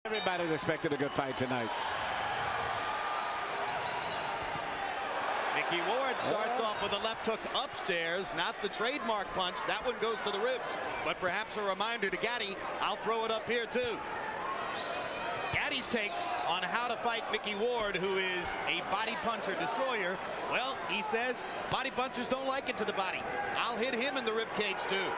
Everybody's expected a good fight tonight. Micky Ward starts off with a left hook upstairs, not the trademark punch. That one goes to the ribs, but perhaps a reminder to Gatty, I'll throw it up here too. Gatty's take on how to fight Micky Ward, who is a body puncher destroyer. Well, he says body punchers don't like it to the body. I'll hit him in the rib cage too.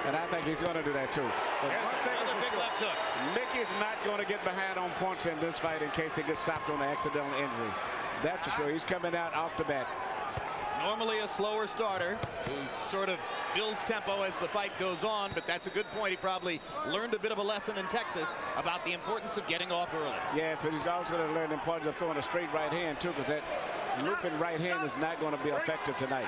And I think he's going to do that too. There's another big left hook. Micky's not going to get behind on points in this fight in case he gets stopped on an accidental injury. That's for sure. He's coming out off the bat. Normally a slower starter who sort of builds tempo as the fight goes on, but that's a good point. He probably learned a bit of a lesson in Texas about the importance of getting off early. Yes, but he's also going to learn the importance of throwing a straight right hand too, because that looping right hand is not going to be effective tonight.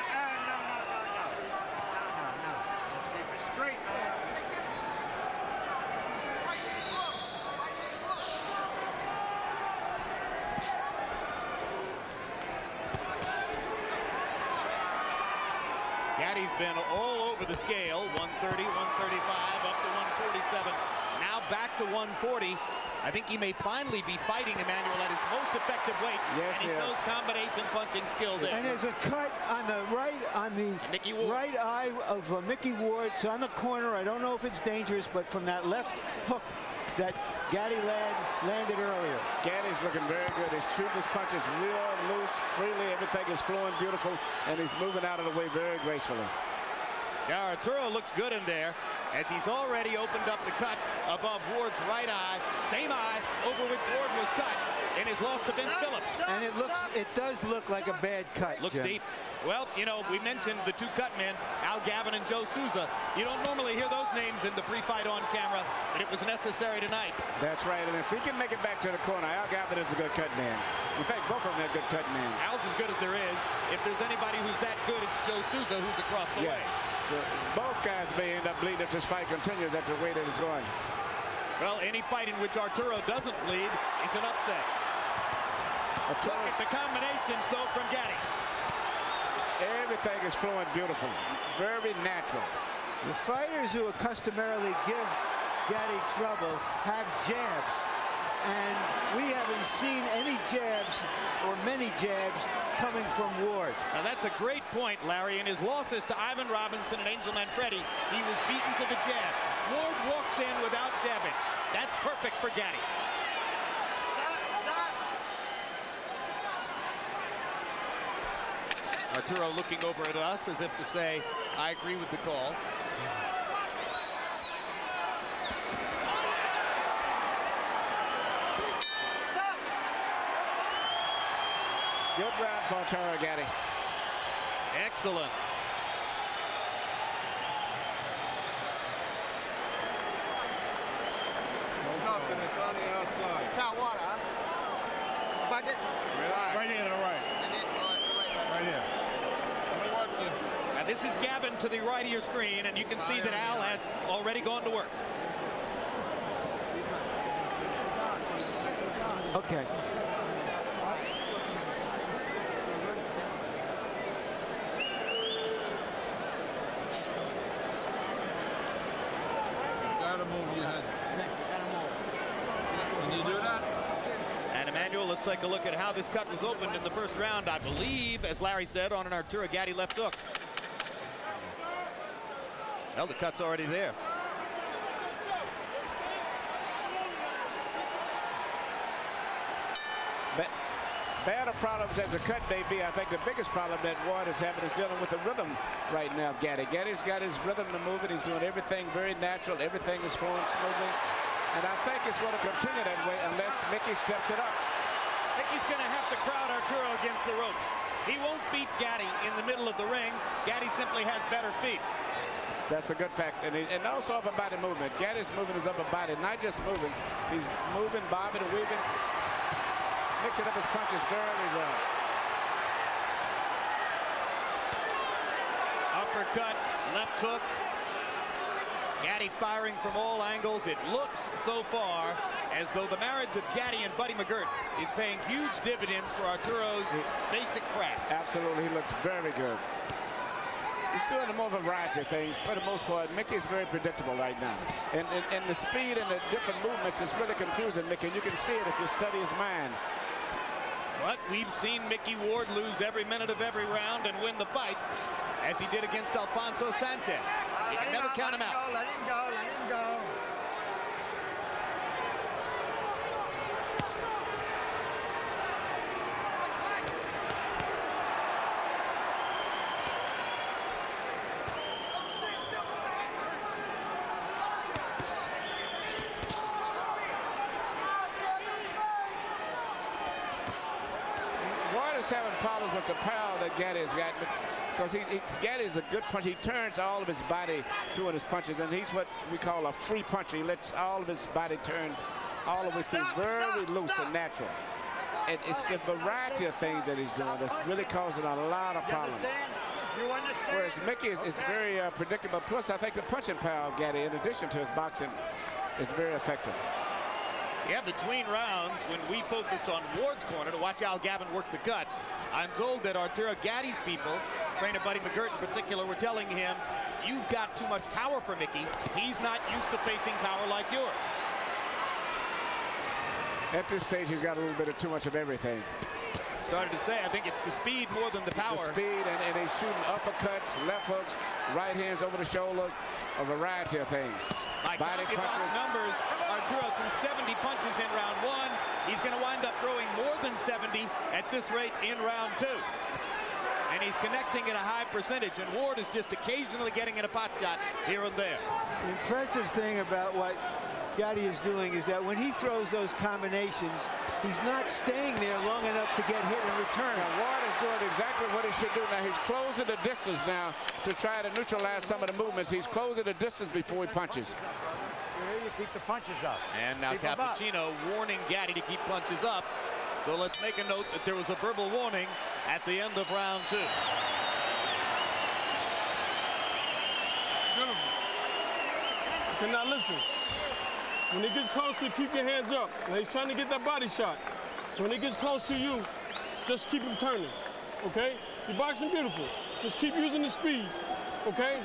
Gatty's been all over the scale, 130, 135, up to 147, now back to 140. I think he may finally be fighting Emmanuel at his most effective weight. Yes, and he shows combination punching skill there. And there's a cut on the right eye of Micky Ward. It's on the corner. I don't know if it's dangerous, but from that left hook that Gatty landed earlier. Gatty's looking very good. He's shooting his punches real loose, freely. Everything is flowing beautiful, and he's moving out of the way very gracefully. Yeah, Arturo looks good in there, as he's already opened up the cut above Ward's right eye, same eye over which Ward was cut in his loss to Vince Phillips. And it does look like a bad cut. Looks Jim. deep. Well, you know, we mentioned the two cut men, Al Gavin and Joe Souza. You don't normally hear those names in the pre-fight on camera, but it was necessary tonight. That's right, and if he can make it back to the corner, Al Gavin is a good cut man. In fact, both of them are good cut men. Al's as good as there is. If there's anybody who's that good, it's Joe Souza, who's across the way. So both guys may end up bleeding if this fight continues after the way that it's going. Well, any fight in which Arturo doesn't bleed is an upset. Look at the combinations, though, from Gatty. Everything is flowing beautiful, very natural. The fighters who customarily give Gatty trouble have jabs, and we haven't seen any jabs or many jabs coming from Ward. Now that's a great point, Larry. In his losses to Ivan Robinson and Angel Manfredi, he was beaten to the jab. Ward walks in without jabbing. That's perfect for Gatty. Arturo looking over at us as if to say, I agree with the call. Good round for Arturo, Gatty. Excellent. Nothing, it's on the outside. Got water, huh? Bucket? Right here to the right. Right here. Now this is Gavin to the right of your screen, and you can see that Al has already gone to work. Okay. Gotta move your head. Can you do that? And Emmanuel, let's take a look at how this cut was opened in the first round. I believe, as Larry said, on an Arturo Gatty left hook. Well, the cut's already there. Bad of problems as a cut may be, I think the biggest problem that Ward is having is dealing with the rhythm right now, Gatty. Gatty's got his rhythm to move it. He's doing everything very natural. Everything is flowing smoothly. And I think it's going to continue that way unless Micky steps it up. Micky's going to have to crowd Arturo against the ropes. He won't beat Gatty in the middle of the ring. Gatty simply has better feet. That's a good fact. And also upper body movement. Gatty's moving his upper body, not just moving. He's moving, bobbing, and weaving. Mixing up his punches very well. Uppercut, left hook. Gatty firing from all angles. It looks so far as though the marriage of Gatty and Buddy McGirt is paying huge dividends for Arturo's basic craft. Absolutely, he looks very good. He's doing a more variety of things. For the most part, Mickey's very predictable right now. And the speed and the different movements is really confusing Mickey. And you can see it if you study his mind. But we've seen Micky Ward lose every minute of every round and win the fight, as he did against Alfonso Sanchez. You can never count him out. Let him go, let him go. Ward is having problems with the power that Gatty's got, because Gatty's a good puncher. He turns all of his body through in his punches, and he's what we call a free puncher. He lets all of his body turn all the way through, very loose and natural. And it's the variety of things that he's doing that's really causing a lot of problems. You understand? Whereas Mickey is very predictable. Plus, I think the punching power of Gatty, in addition to his boxing, is very effective. Yeah, between rounds, when we focused on Ward's corner to watch Al Gavin work the gut, I'm told that Arturo Gatty's people, trainer Buddy McGirt in particular, were telling him, you've got too much power for Mickey. He's not used to facing power like yours. At this stage, he's got a little bit of too much of everything. Started to say, I think it's the speed more than the power. The speed, and he's shooting uppercuts, left hooks, right hands over the shoulder, a variety of things. By Body punches. numbers, Arturo threw 70 punches in round one. He's going to wind up throwing more than 70 at this rate in round two. And he's connecting at a high percentage, and Ward is just occasionally getting in a pot shot here and there. The impressive thing about what Gatty is doing is that when he throws those combinations, he's not staying there long enough to get hit in return. Now, Ward is doing exactly what he should do now. He's closing the distance now to try to neutralize some of the movements. He's closing the distance before he punches. Here you keep the punches up. And now Cappuccino warning Gatty to keep punches up. So let's make a note that there was a verbal warning at the end of round two. Okay, now listen. When it gets close to you, keep your hands up. Now he's trying to get that body shot. So when it gets close to you, just keep him turning, okay? You're boxing beautiful. Just keep using the speed, okay?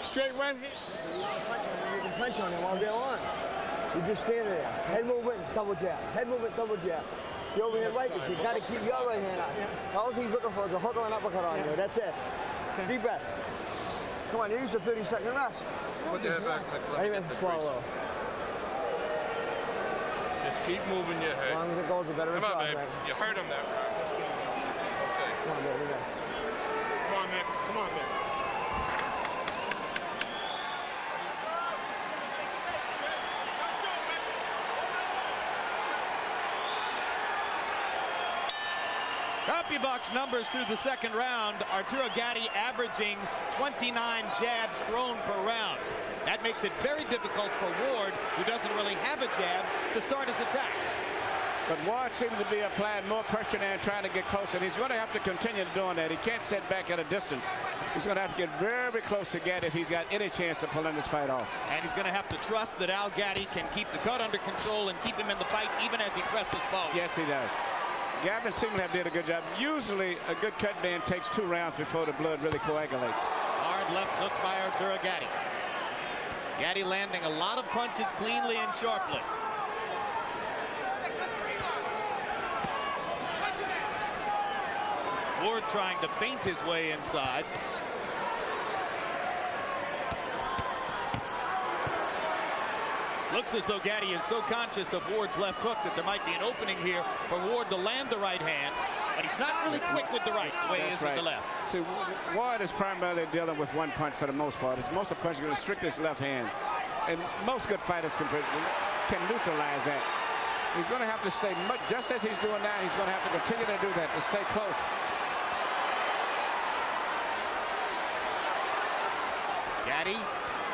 Straight right hand. You can punch on him all day long. You just stand there. Head movement, double jab. Head movement, double jab. The overhead right, you got to keep your right hand up. All he's looking for is a hook or an uppercut on you. That's it. Deep breath. Come on, you use a 30-second rest. Put your head back. Ain't even swallow. Just keep moving your head. As long as it goes, the better Come it's on, off, babe. man. You hurt him there. Okay. Come on, baby. Come on, man. Come on, man. CompuBox numbers through the second round. Arturo Gatty averaging 29 jabs thrown per round. That makes it very difficult for Ward, who doesn't really have a jab, to start his attack. But Ward seems to be applying more pressure now and trying to get closer. And he's going to have to continue doing that. He can't sit back at a distance. He's going to have to get very close to Gatty if he's got any chance of pulling this fight off. And he's going to have to trust that Al Gatty can keep the cut under control and keep him in the fight even as he presses forward. Yes, he does. Gavin seems to have did a good job. Usually, a good cut man takes 2 rounds before the blood really coagulates. Hard left hook by Arturo Gatty. Gatty landing a lot of punches cleanly and sharply. Ward trying to feint his way inside. Looks as though Gatty is so conscious of Ward's left hook that there might be an opening here for Ward to land the right hand, but he's not really quick with the right the way he is with the left. See, Ward is primarily dealing with one punch for the most part. Most of the punches are going to restrict his left hand. And most good fighters can neutralize that. He's going to have to stay, just as he's doing now, he's going to have to continue to do that, to stay close. Gatty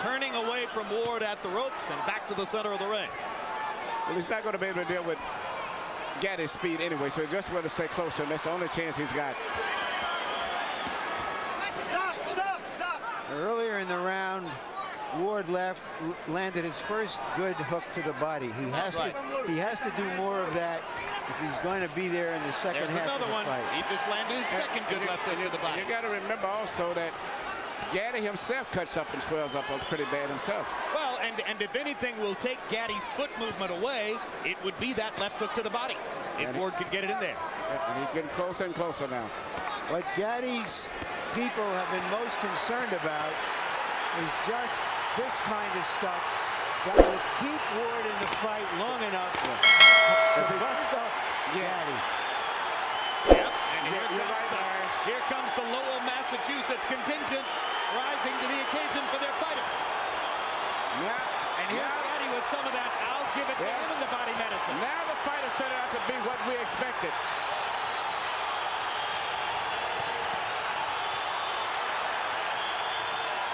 turning away from Ward at the ropes and back to the center of the ring. Well, he's not going to be able to deal with Gatty's speed anyway, so he just going to stay closer, and that's the only chance he's got. Stop! Earlier in the round, Ward landed his first good hook to the body. He has to do more of that if he's going to be there in the second half of the fight. He just landed his second good left hook to the body. You got to remember also that Gatty himself cuts up and swells up pretty bad himself. Well, and if anything will take Gatty's foot movement away, it would be that left hook to the body. If Ward could get it in there. And he's getting closer and closer now. What Gatty's people have been most concerned about is just this kind of stuff that will keep Ward in the fight long enough to bust up Gatty. Yep, and here comes the Lowell, Massachusetts contingent rising to the occasion for their fighter. Yeah. And here's Gatty with some of that, I'll give it to him in the body medicine. Now the fight is turning out to be what we expected.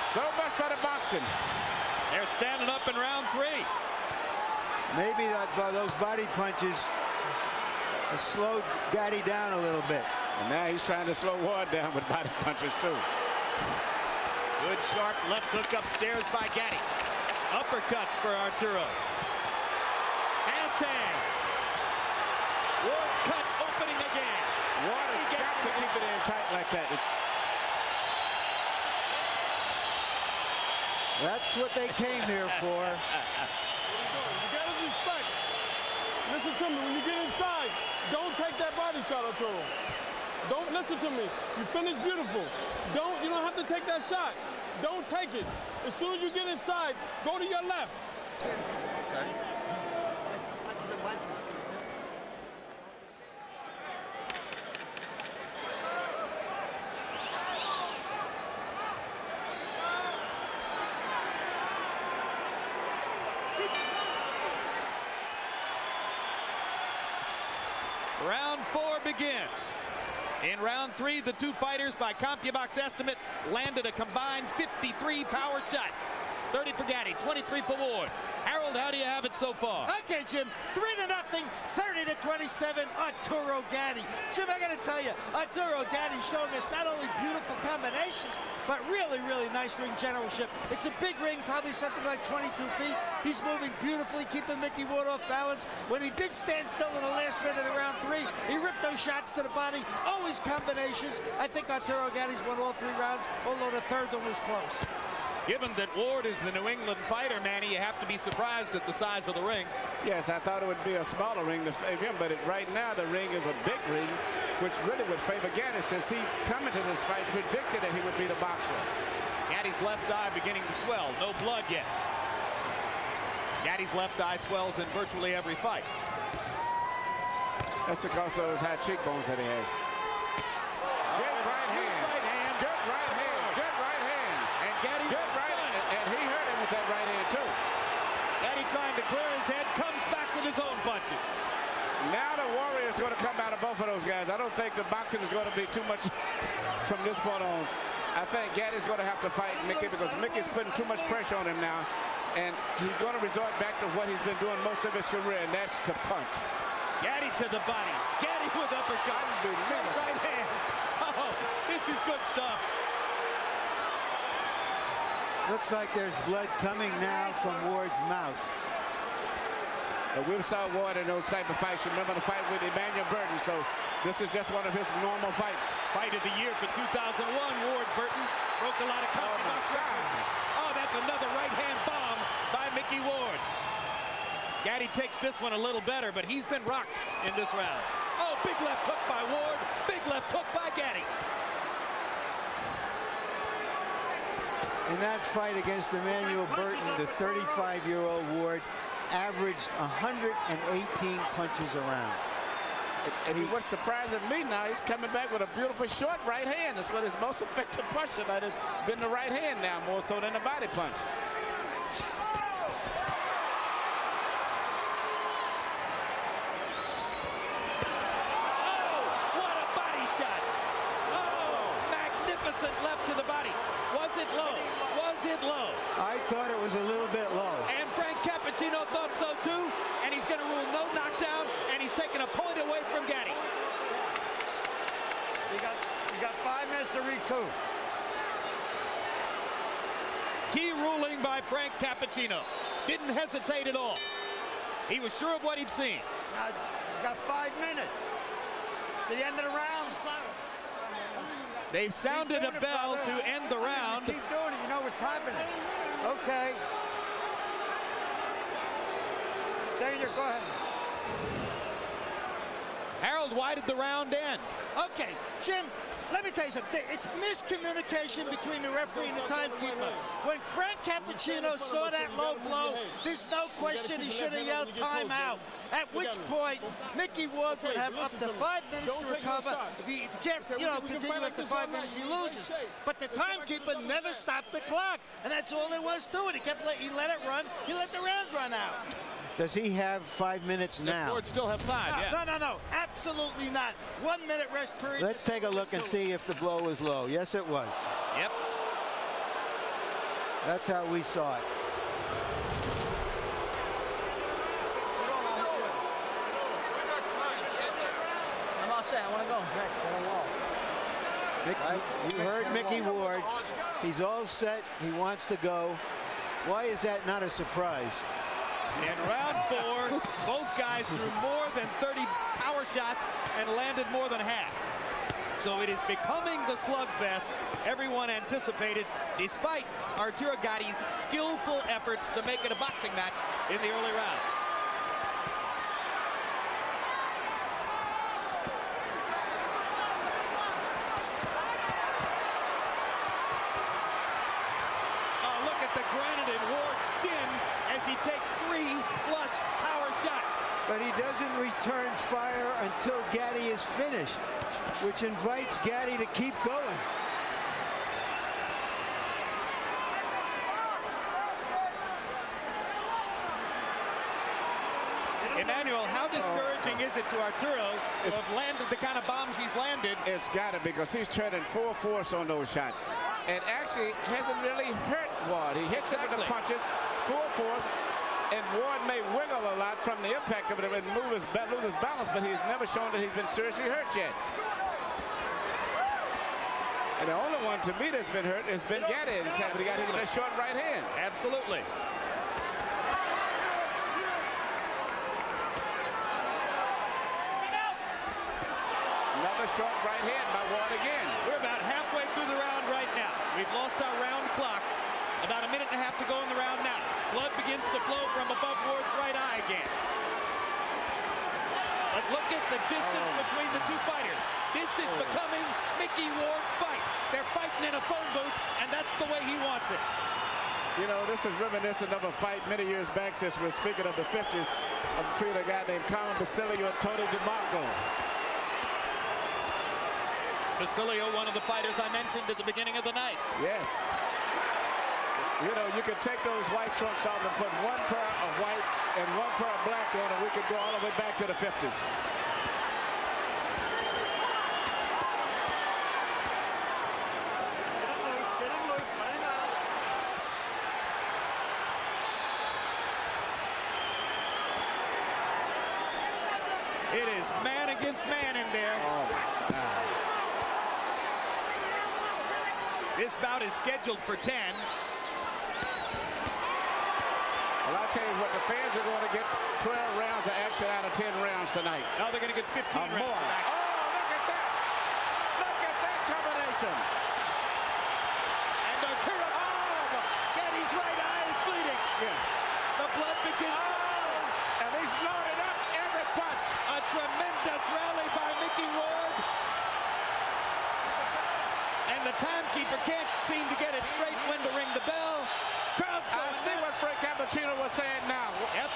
So much for the boxing. They're standing up in round 3. Maybe those body punches have slowed Gatty down a little bit. And now he's trying to slow Ward down with body punches too. Good sharp left hook upstairs by Gatty. Uppercuts for Arturo. Fast hands. Ward's cut opening again. Ward has got to keep it in tight like that. That's what they came here for. You gotta respect. Listen to me, when you get inside, don't take that body shot, Arturo. Don't listen to me. You finished beautiful. You don't have to take that shot. Don't take it. As soon as you get inside, go to your left. Okay. Round 4 begins. In round 3, the two fighters, by CompuBox estimate, landed a combined 53 power shots. 30 for Gatty, 23 for Ward. Harold, how do you have it so far? Okay, Jim, 3-0, 30-27, Arturo Gatty. Jim, I got to tell you, Arturo Gatty showing us not only beautiful combinations, but really, really nice ring generalship. It's a big ring, probably something like 22 feet. He's moving beautifully, keeping Micky Ward off balance. When he did stand still in the last minute of round 3, he ripped those shots to the body, always combinations. I think Arturo Gatty's won all 3 rounds, although the third one was close. Given that Ward is the New England fighter, Manny, you have to be surprised at the size of the ring. Yes, I thought it would be a smaller ring to favor him, but right now the ring is a big ring, which really would favor Gatty since he's coming to this fight predicted that he would be the boxer. Gatty's left eye beginning to swell. No blood yet. Gatty's left eye swells in virtually every fight. That's because of those high cheekbones that he has. Good right hand. Good right hand. Good right hand. And Gatty good right hand. And he hurt him with that right hand too. Gatty trying to clear his head, comes back with his own punches. Now the Warrior is going to come out of both of those guys. I don't think the boxing is going to be too much from this point on. I think Gatty's going to have to fight Micky because Micky's putting too much pressure on him now. And he's going to resort back to what he's been doing most of his career, and that's to punch. Gatty to the body. Gatty with uppercut. Straight right hand. Oh, this is good stuff. Looks like there's blood coming now from Ward's mouth. We saw Ward in those type of fights. You remember the fight with Emmanuel Burton, so this is just one of his normal fights. Fight of the year for 2001, Ward Burton broke a lot of CompuBox records. Oh, that's another right hand bomb by Micky Ward. Gatty takes this one a little better, but he's been rocked in this round. Oh, big left hook by Ward, big left hook by Gatty. In that fight against Emmanuel Burton, the 35-year-old Ward averaged 118 punches around. And what's surprising me now, he's coming back with a beautiful short right hand. That's what his most effective punch tonight has been, the right hand now, more so than the body punch. Oh, what a body shot. Oh, magnificent left to the body. Was it low? Was it low? I thought it was a little bit low. And Frank Cappuccino thought so too, and he's going to rule no knockdown, and he's taking a point away from Gatty. You got 5 minutes to recoup. Key ruling by Frank Cappuccino. Didn't hesitate at all. He was sure of what he'd seen. Now, you got 5 minutes to the end of the round. They've sounded a bell to end the round. Keep doing it. You know what's happening. Okay. Daniel, go ahead. Harold, why did the round end? Okay, Jim, let me tell you something. It's miscommunication between the referee and the timekeeper. When Frank Cappuccino saw that low blow, there's no question he should have yelled timeout. At which point, Micky Ward would have up to 5 minutes to recover. If he can't, continue after 5 minutes, he loses. But the timekeeper never stopped the clock, and that's all there was to it. He let it run. He let the round run out. Does he have 5 minutes now? The Ford still have 5, yeah. No, absolutely not. 1 minute rest period. Let's take a look and see if the blow was low. Yes, it was. Yep. That's how we saw it. I'm all set. I want to go. You heard Micky Ward. He's all set. He wants to go. Why is that not a surprise? In round 4, both guys threw more than 30 power shots and landed more than half. So it is becoming the slugfest everyone anticipated, despite Arturo Gatti's skillful efforts to make it a boxing match in the early rounds. Oh, look at the granite in Ward's chin as he takes 3 flush power shots. But he doesn't return fire until Gatty is finished, which invites Gatty to keep going. Emmanuel, how discouraging is it to Arturo to have landed the kind of bombs he's landed? It's got to, because he's turning full force on those shots. And actually hasn't really hurt Ward. He hits him with the punches, full force, and Ward may wiggle a lot from the impact of it and lose his balance, but he's never shown that he's been seriously hurt yet. And the only one to me that's been hurt has been Gatty, but he got hit with that short right hand. Absolutely. Another short right hand by Ward again. We're about halfway through the round right now. We've lost our round clock. About a minute and a half to go in the round now. Blood begins to flow from above Ward's right eye again. But look at the distance between the two fighters. This is becoming Micky Ward's fight. They're fighting in a phone booth, and that's the way he wants it. You know, this is reminiscent of a fight many years back, since we're speaking of the 50s, between a guy named Carmen Basilio and Tony DeMarco. Basilio, one of the fighters I mentioned at the beginning of the night. Yes. You know, you could take those white trunks off and put one pair of white and one pair of black on, and we could go all the way back to the 50s. It is man against man in there. Oh, my God. This bout is scheduled for 10. Well, I'll tell you what, the fans are going to get 12 rounds of action out of 10 rounds tonight. Now they're going to get 15 rounds more. back. Oh, look at that. Look at that combination. And Arturo, Gatti's right eye is bleeding. Yeah. The blood begins to flow. And he's loaded up every punch. A tremendous rally by Micky Ward. And the timekeeper can't seem to get it straight when to ring the bell. Crowd's going I see what Frank Cappuccino was saying now. Yep.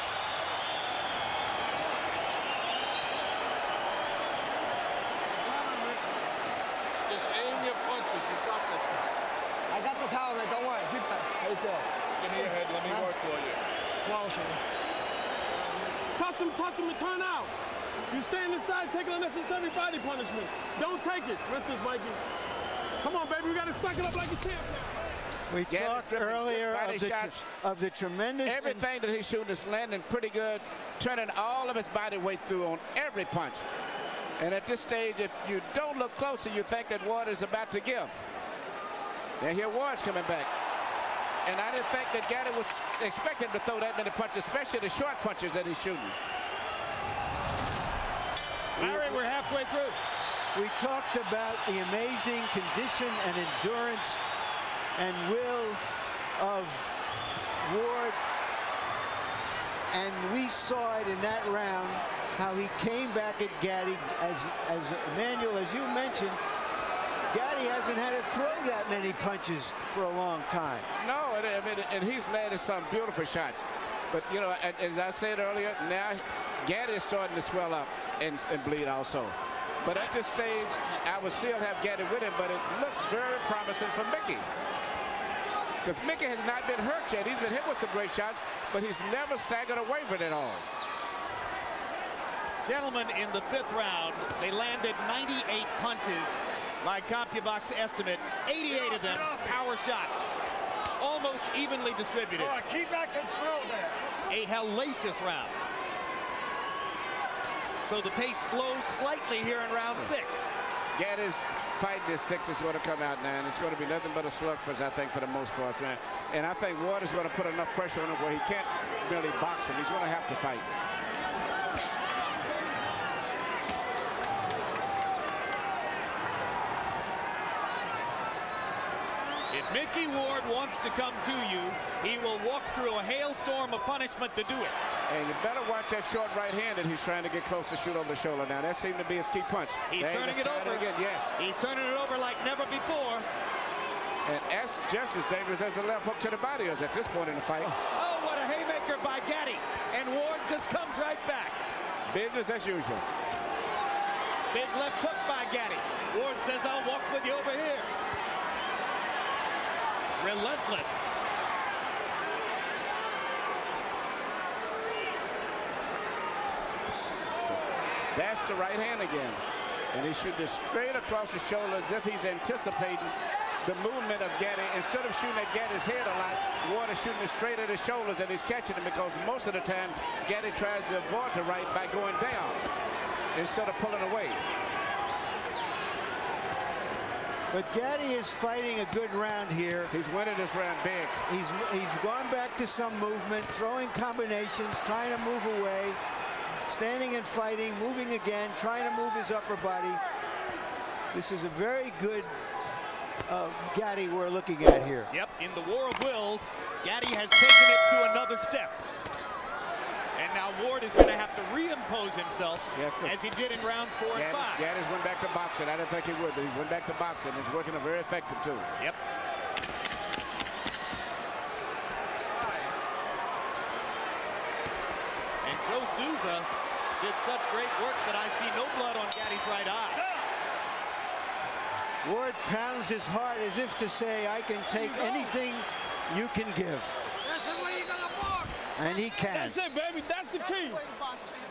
Just aim your punches. You got this. I got the towel, man. Don't worry. Keep that. How you feel? Give me your head. Let me work for you. Flawless, man. Touch him and turn out. You stay in the side, take unnecessary body punishment. Don't take it. Princess Mikey. Come on, baby. We got to suck it up like a champ now. We talked earlier of the tremendous... Everything that he's shooting is landing pretty good, turning all of his body weight through on every punch. And at this stage, if you don't look closer, you think that Ward is about to give. Now here Ward's coming back. And I didn't think that Gatty was expecting to throw that many punches, especially the short punches that he's shooting. Larry, we're halfway through. We talked about the amazing condition and endurance and will of Ward, and we saw it in that round how he came back at Gatty. As Emmanuel, as you mentioned, Gatty hasn't had to throw that many punches for a long time. No, and he's landed some beautiful shots. But, you know, as I said earlier, now Gatty is starting to swell up and bleed also. But at this stage, I would still have Gatty with him, but it looks very promising for Micky. Because Micky has not been hurt yet. He's been hit with some great shots, but he's never staggered away from it all. Gentlemen, in the 5th round, they landed 98 punches. By CompuBox estimate, 88 of them power shots. Almost evenly distributed. Oh, keep that control there. A hellacious round. So the pace slows slightly here in round 6. Gatty's fighting his sticks is going to come out now, and it's going to be nothing but a slugfest, I think, for the most part. And I think Ward is going to put enough pressure on him where he can't really box him. He's going to have to fight. If Micky Ward wants to come to you, he will walk through a hailstorm of punishment to do it. And you better watch that short right hand that he's trying to get close to shoot over the shoulder now. That seemed to be his key punch. He's turning it over. Again, yes. He's turning it over like never before. And that's just as dangerous as a left hook to the body is at this point in the fight. Oh, what a haymaker by Gatty. And Ward just comes right back. Business as usual. Big left hook by Gatty. Ward says, I'll walk with you over here. Relentless. That's the right hand again. And he's shooting straight across the shoulder as if he's anticipating the movement of Gatty. Instead of shooting at Gatty's head a lot, Ward is shooting straight at his shoulders, and he's catching him because most of the time Gatty tries to avoid the right by going down instead of pulling away. But Gatty is fighting a good round here. He's winning this round big. He's gone back to some movement, throwing combinations, trying to move away, standing and fighting, moving again, trying to move his upper body. This is a very good Gatty we're looking at here. Yep, in the war of wills, Gatty has taken it to another step. And now Ward is going to have to reimpose himself as he did in rounds 4 and 5. Gatty's went back to boxing. I didn't think he would, but he's went back to boxing. He's working very effective too. Yep. And Joe Souza did such great work that I see no blood on Gatty's right eye. Ward pounds his heart as if to say, I can take anything you can give. And he can. That's it, baby. That's the key.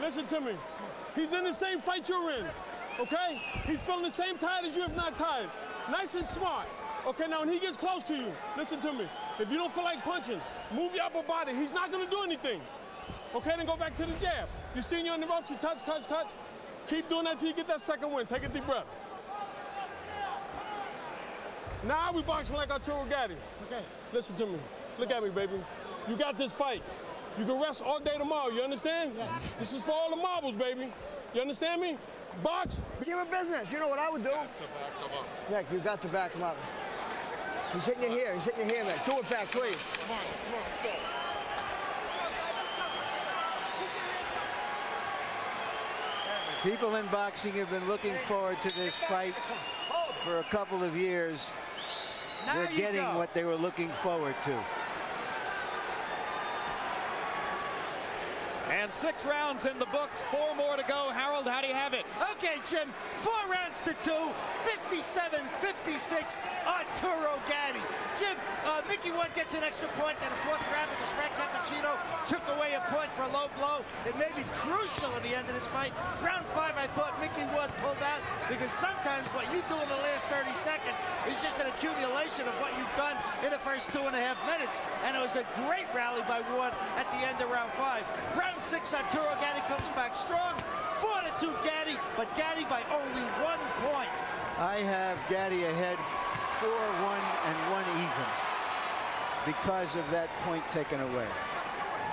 Listen to me. He's in the same fight you're in, okay? He's feeling the same tired as you, if not tired. Nice and smart. Okay, now when he gets close to you, listen to me. If you don't feel like punching, move your upper body. He's not going to do anything. Okay, then go back to the jab. You seen you on the ropes, you touch, touch, touch. Keep doing that till you get that second win. Take a deep breath. Now we boxing like Arturo Gatty. Okay. Listen to me. Look at me, baby. You got this fight. You can rest all day tomorrow, you understand? Yeah. This is for all the marbles, baby. You understand me? Box. Give him business. You know what I would do? Nick, you got to back him up. He's hitting you here. He's hitting you here, Nick. Do it back, please. Come on, go. People in boxing have been looking forward to this fight for a couple of years. They're getting what they were looking forward to. And 6 rounds in the books, 4 more to go. Harold, how do you have it? Okay, Jim, 4 rounds to 2, 57-56, Arturo Gatty. Jim, Micky Ward gets an extra point in the 4th round because Frank Cappuccino took away a point for a low blow. It may be crucial at the end of this fight. Round 5, I thought Micky Ward pulled out because sometimes what you do in the last 30 seconds is just an accumulation of what you've done in the first 2.5 minutes. And it was a great rally by Ward at the end of round 5. Round 6, Arturo Gatty comes back strong. 4-2 Gatty, but Gatty by only 1 point. I have Gatty ahead 4-1 and 1 even because of that point taken away.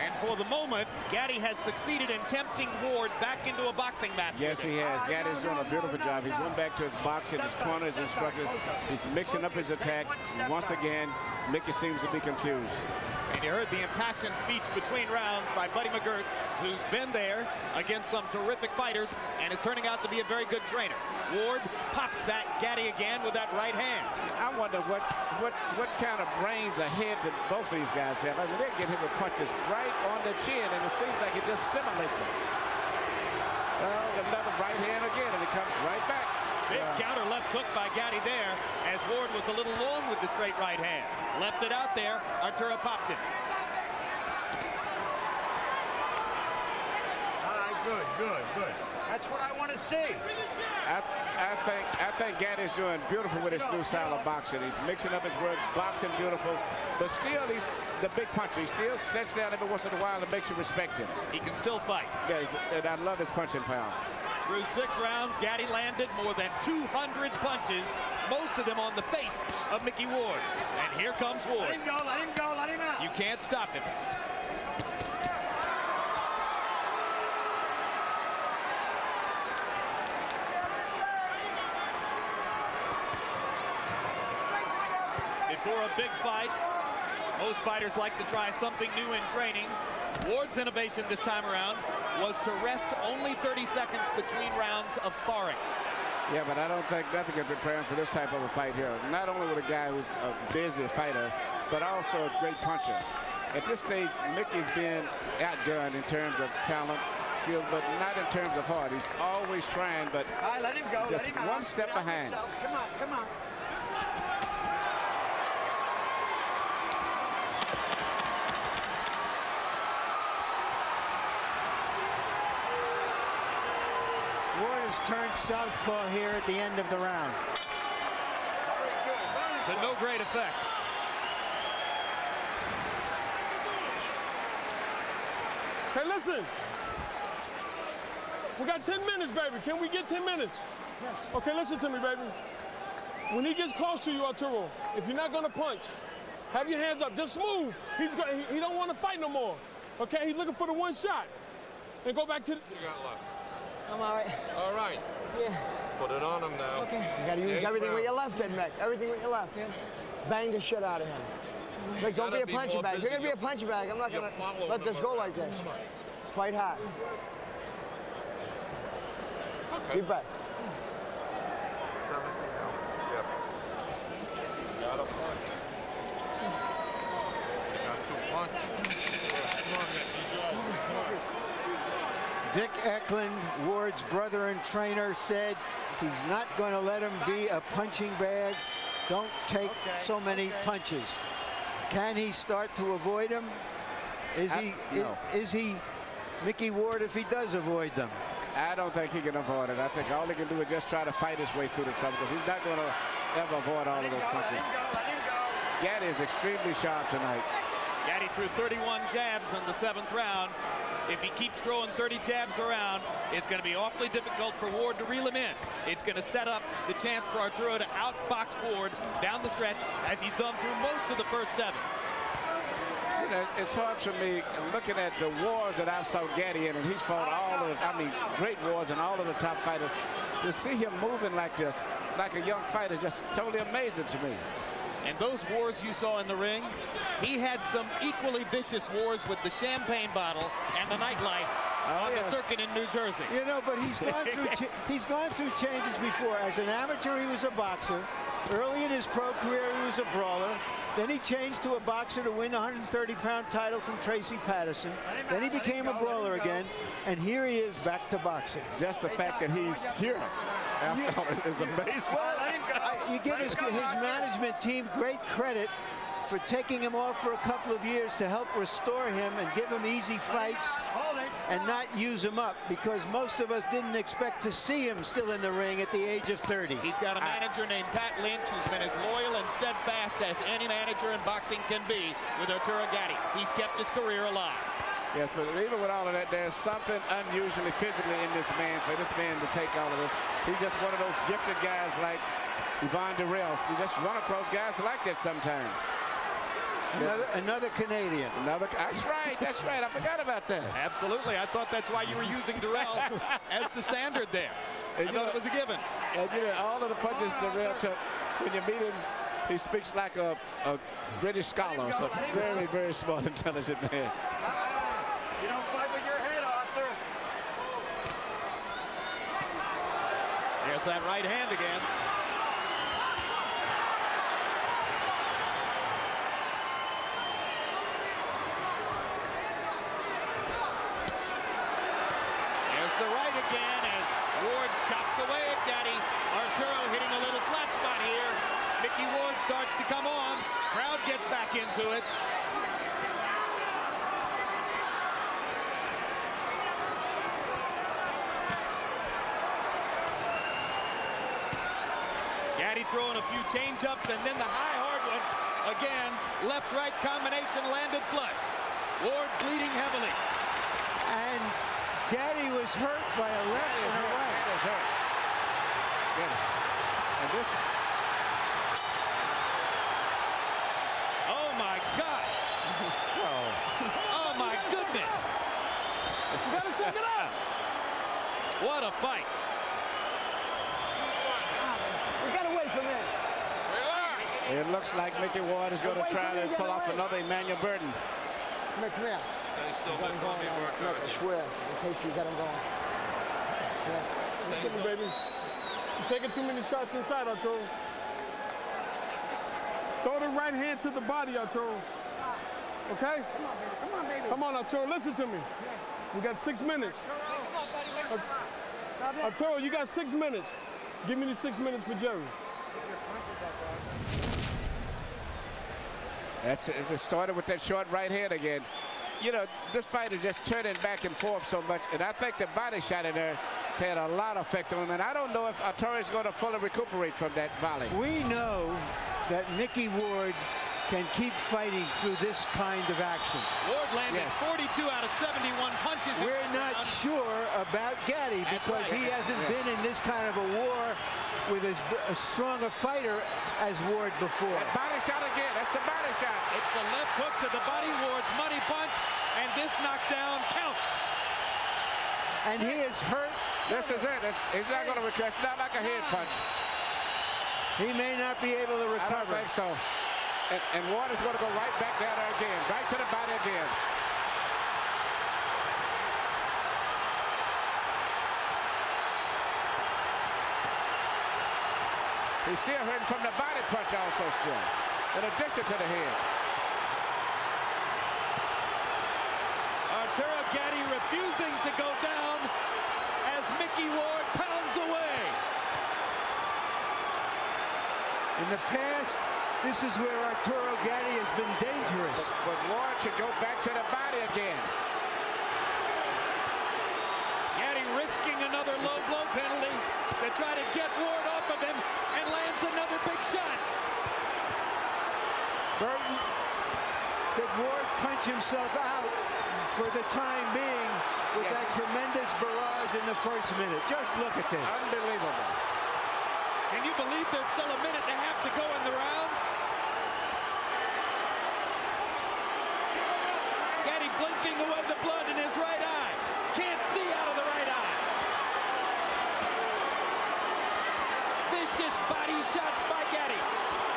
And for the moment, Gatty has succeeded in tempting Ward back into a boxing match. Yes, he has. Gatty's doing a beautiful job. He's went back to his boxing, his corner, his instructor. He's mixing up his attack. Once again, Micky seems to be confused. And you heard the impassioned speech between rounds by Buddy McGirt, who's been there against some terrific fighters and is turning out to be a very good trainer. Ward pops that Gatty again with that right hand. I wonder what kind of brains ahead to both of these guys have. I mean, they're getting him with punches right on the chin, and it seems like it just stimulates him. There's another right hand again, and it comes right back. Big counter left hook by Gatty there, as Ward was a little long with the straight right hand. Left it out there. Arturo popped it. All right, good. That's what I want to see. I think Gatty's doing beautiful with his new style of boxing. He's mixing up his work, boxing beautiful, but still he's the big puncher. He still sets down every once in a while and makes you respect him. He can still fight. Yeah, and I love his punching power. Through 6 rounds, Gatty landed more than 200 punches, most of them on the face of Micky Ward. And here comes Ward. Let him go, let him out. You can't stop him. Before a big fight, most fighters like to try something new in training. Ward's innovation this time around was to rest only 30 seconds between rounds of sparring. Yeah, but I don't think nothing can prepare him for this type of a fight here. Not only with a guy who's a busy fighter, but also a great puncher. At this stage, Micky's been outdone in terms of talent, skill, but not in terms of heart. He's always trying, but All right, let him go. just one step behind. Come on. Ward has turned southpaw here at the end of the round. To no great effect. Hey, listen. We got 10 minutes, baby. Can we get 10 minutes? Yes. Okay, listen to me, baby. When he gets close to you, Arturo, if you're not gonna punch, have your hands up. Just move. He don't want to fight no more. Okay, he's looking for the one shot. And go back to the... You got left. I'm all right. All right. Yeah. Put it on him now. Okay. You gotta use everything with your round. left, Mick. Everything with your left. Yeah. Bang the shit out of him. Mick, don't be a puncher more bag. If you're gonna be busy. a puncher bag, I'm not You're gonna following let this him go around. like this. Fight hard. Okay. Deep breath. Yep. Got a punch. Got to punch. Come on, Dick Eklund, Ward's brother and trainer, said he's not going to let him be a punching bag. Don't take so many punches. Can he start to avoid them? Is he Micky Ward if he does avoid them? I don't think he can avoid it. I think all he can do is just try to fight his way through the trouble, because he's not going to ever avoid all of those punches. Gatty is extremely sharp tonight. Gatty threw 31 jabs in the 7th round. If he keeps throwing 30 jabs around, it's going to be awfully difficult for Ward to reel him in. It's going to set up the chance for Arturo to outbox Ward down the stretch, as he's done through most of the first 7. You know, it's hard for me looking at the wars that I saw Gatty in, and he's fought all of great wars and all of the top fighters. To see him moving like this, like a young fighter, just totally amazing to me. And those wars you saw in the ring, he had some equally vicious wars with the champagne bottle and the nightlife on the circuit in New Jersey. You know, but he's gone through changes before. As an amateur, he was a boxer. Early in his pro career, he was a brawler. Then he changed to a boxer to win the 130-pound title from Tracy Patterson. Then he became a brawler again, and here he is back to boxing. Just the fact that he's here is amazing. Well, you give his management team great credit for taking him off for a couple of years to help restore him and give him easy fights and not use him up, because most of us didn't expect to see him still in the ring at the age of 30. He's got a manager named Pat Lynch, who's been as loyal and steadfast as any manager in boxing can be with Arturo Gatty. He's kept his career alive. Yes, but even with all of that, there's something unusually physically in this man, for this man to take all of this. He's just one of those gifted guys like Yvonne Durrell. You just run across guys like that sometimes. Another Canadian. That's right. That's right. I forgot about that. Absolutely. I thought that's why you were using Darrell as the standard there. I thought it was a given. And you know, all of the punches Darrell took, when you meet him, he speaks like a British scholar. So very, very smart, intelligent man. You don't fight with your head, Arthur. There's that right hand again. There's the right again as Ward chops away at Gatty. Arturo hitting a little flat spot here. Micky Ward starts to come on. Crowd gets back into it. Gatty throwing a few change-ups, and then the high hard one. Again, left-right combination landed flush. Ward bleeding heavily. And Gatty was hurt by a left and a right. That is hurt. Yes. And this. Oh my gosh. Oh my goodness. You gotta shake it up. What a fight. You gotta wait for a minute. It looks like Micky Ward is going to try to pull off another Emmanuel Burton. Come here. Got him going on. Look, I swear, in case you got him going. Yeah. Listen to me, baby. You're taking too many shots inside, Arturo. Throw the right hand to the body, Arturo. Okay? Come on, baby. Come on, Arturo, listen to me. We got 6 minutes. Arturo, you got 6 minutes. Give me the 6 minutes for Jerry. That's it. It started with that short right hand again. You know, this fight is just turning back and forth so much, and I think the body shot in there had a lot of effect on him, and I don't know if Arturo is going to fully recuperate from that volley. We know that Micky Ward can keep fighting through this kind of action. Ward landed 42 out of 71 punches. We're not sure about Gatty because he hasn't been in this kind of a war with as strong a fighter as Ward before. That body shot again. That's the body shot. It's the left hook to the body. Ward's money punch, and this knockdown counts. And he is hurt. This is it. He's not going to recover. It's not like a head punch. He may not be able to recover. I don't think so. And Ward is going to go right back down there again. Right to the body again. He's still hurting from the body punch also still, in addition to the head. Arturo Gatty refusing to go down as Micky Ward pounds away. In the past, this is where Arturo Gatty has been dangerous. But Ward should go back to the body again. Gatty risking another low blow penalty to try to get Ward off of him, and lands another big shot. Burton, did Ward punch himself out for the time being with that tremendous barrage in the first minute? Just look at this. Unbelievable. Can you believe there's still a minute and a half to go in the round? Gatty blinking away the blood in his right eye. Can't see out of the right eye. Vicious body shots by Gatty.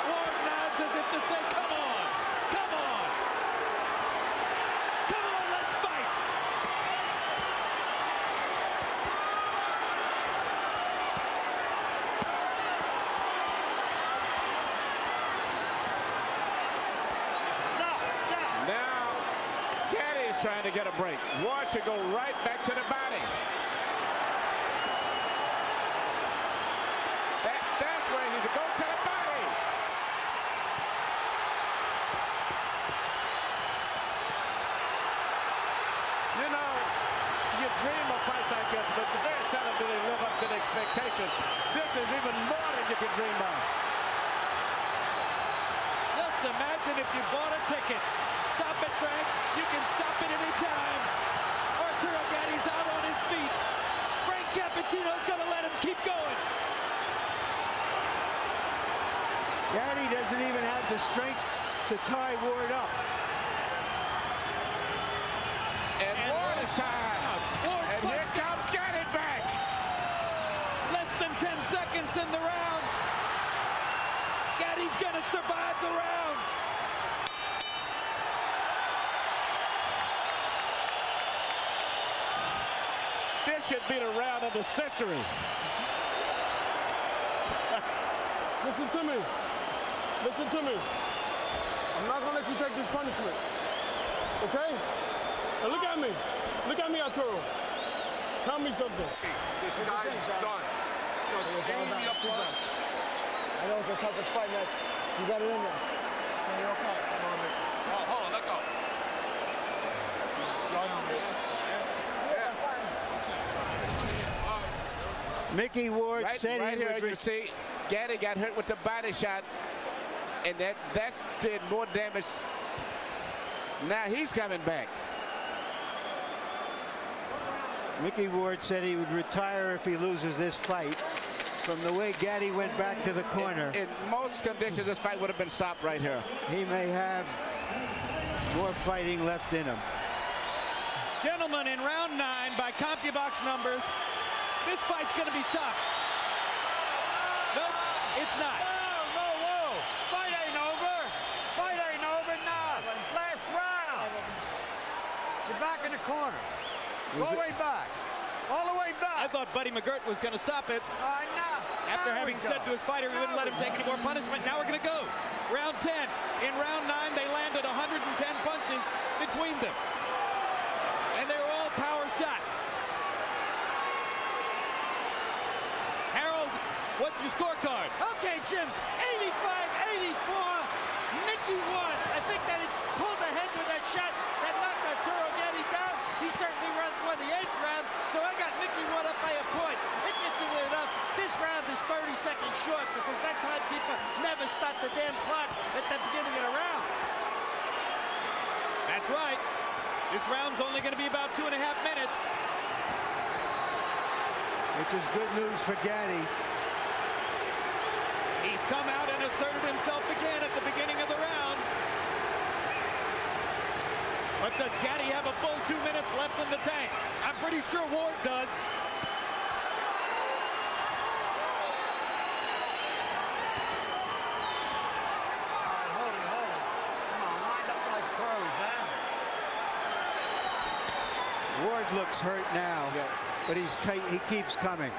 Ward nods as if to say, come on, come on. Come on, let's fight. Now, Gatty is trying to get a break. Ward should go right back to the body. That's where he's go to the body. You know, you dream of fights like this, but very seldom do they live up to the expectation. This is even more than you could dream of. Just imagine if you bought a ticket. Stop it, Frank. You can stop it any time. Arturo Gatty's out on his feet. Frank Cappuccino's going to let him keep going. Gatty doesn't even have the strength to to tie Ward up. And Ward is tied. And here comes Gatty back. Less than 10 seconds in the round. Gatty's gonna survive the round. This should be the round of the century. Listen to me. Listen to me. I'm not gonna let you take this punishment. Okay? Now look at me. Look at me, Arturo. Tell me something. This guy's done. I know it's the toughest fight, man. You got it in there. Hold on, let go. Micky Ward said right he here, would you see, Gatty got hurt with the body shot, and that did more damage. Now he's coming back. Micky Ward said he would retire if he loses this fight. From the way Gatty went back to the corner. In most conditions, this fight would have been stopped right here. He may have more fighting left in him. Gentlemen, in round 9, by CompuBox numbers, this fight's gonna be stopped. Nope, it's not. Whoa. Fight ain't over. Fight ain't over now. Last round. You're back in the corner. Go way back. All the way back. I thought Buddy McGirt was gonna stop it. After having said to his fighter he wouldn't let him take any more punishment. Now we're gonna go. Round 10. In round 9, they landed 110 punches between them. And they were all power shots. Harold, what's your scorecard? Okay, Jim, 85-84. Micky won. I think that he pulled ahead with that shot that knocked Arturo Gatty down. He certainly won the 8th round, so I got Micky won up by a point. Interestingly enough, this round is 30 seconds short because that timekeeper never stopped the damn clock at the beginning of the round. That's right. This round's only going to be about 2.5 minutes. Which is good news for Gatty. He's come out and asserted himself again at the beginning of the round. But does Gatty have a full 2 minutes left in the tank? I'm pretty sure Ward does. Hold it. Come on, wind up like pros, huh? Ward looks hurt now, but he keeps coming.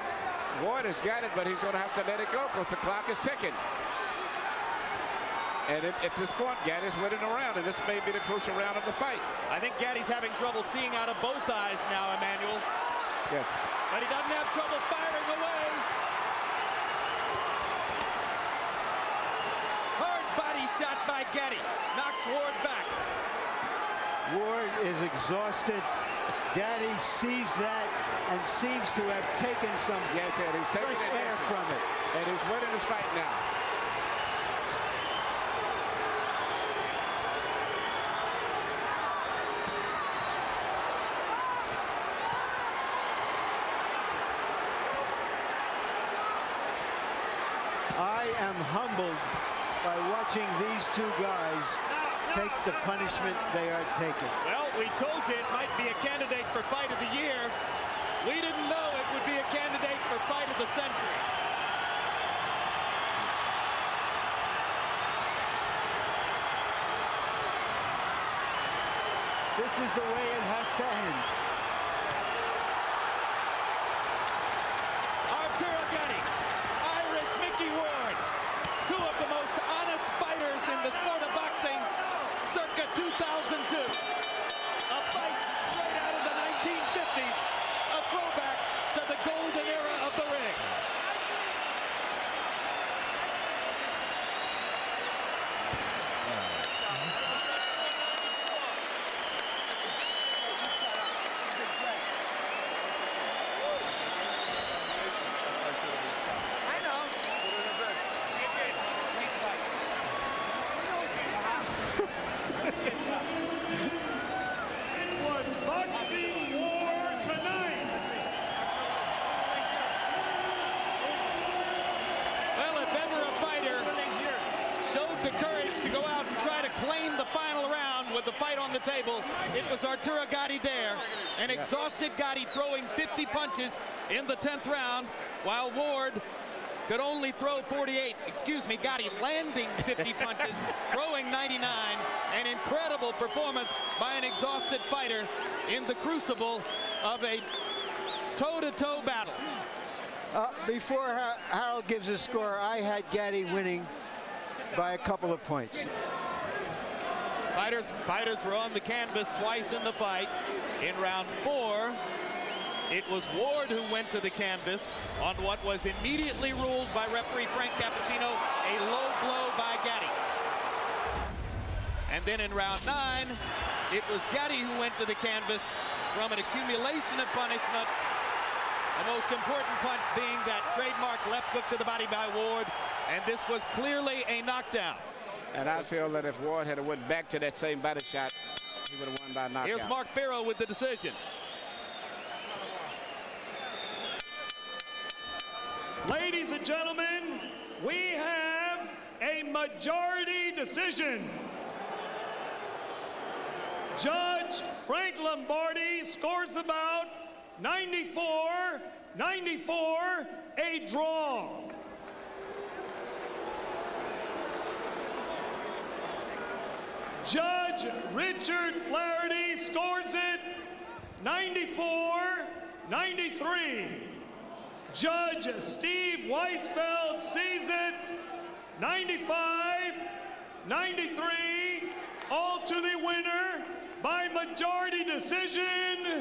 Ward has got it, but he's going to have to let it go because the clock is ticking. And at this point, Gatty's winning the round, and this may be the crucial round of the fight. I think Gatty's having trouble seeing out of both eyes now, Emmanuel. Yes. But he doesn't have trouble firing away. Hard body shot by Gatty. Knocks Ward back. Ward is exhausted. Gatty sees that and seems to have taken some Yes, and he's taking fresh air from it. And he's winning this fight now. I am humbled by watching these two guys take the punishment they are taking. Well, we told you it might be a candidate for fight of the year. We didn't know it would be a candidate for fight of the century. This is the way it has to end. Arturo Gatty, Irish Micky Ward, two of the most honest fighters in the sport of boxing, circa 2002. A fight straight out of the 1950s, a throwback to the golden era of the ring. claimed the final round with the fight on the table. It was Arturo Gatti there, an exhausted Gatti throwing 50 punches in the 10th round, while Ward could only throw 48. Excuse me, Gatti landing 50 punches, throwing 99. An incredible performance by an exhausted fighter in the crucible of a toe-to-toe battle. Before Harold gives a score, I had Gatti winning by a couple of points. Fighters were on the canvas twice in the fight. In round 4, it was Ward who went to the canvas on what was immediately ruled by referee Frank Cappuccino a low blow by Gatti. And then in round 9, it was Gatti who went to the canvas from an accumulation of punishment. The most important punch being that trademark left hook to the body by Ward, and this was clearly a knockdown. And I feel that if Ward had went back to that same body shot, he would have won by knockout. Here's Mark Barrow with the decision. Ladies and gentlemen, we have a majority decision. Judge Frank Lombardi scores the bout 94-94, a draw. Judge Richard Flaherty scores it 94-93. Judge Steve Weisfeld sees it 95-93. All to the winner by majority decision,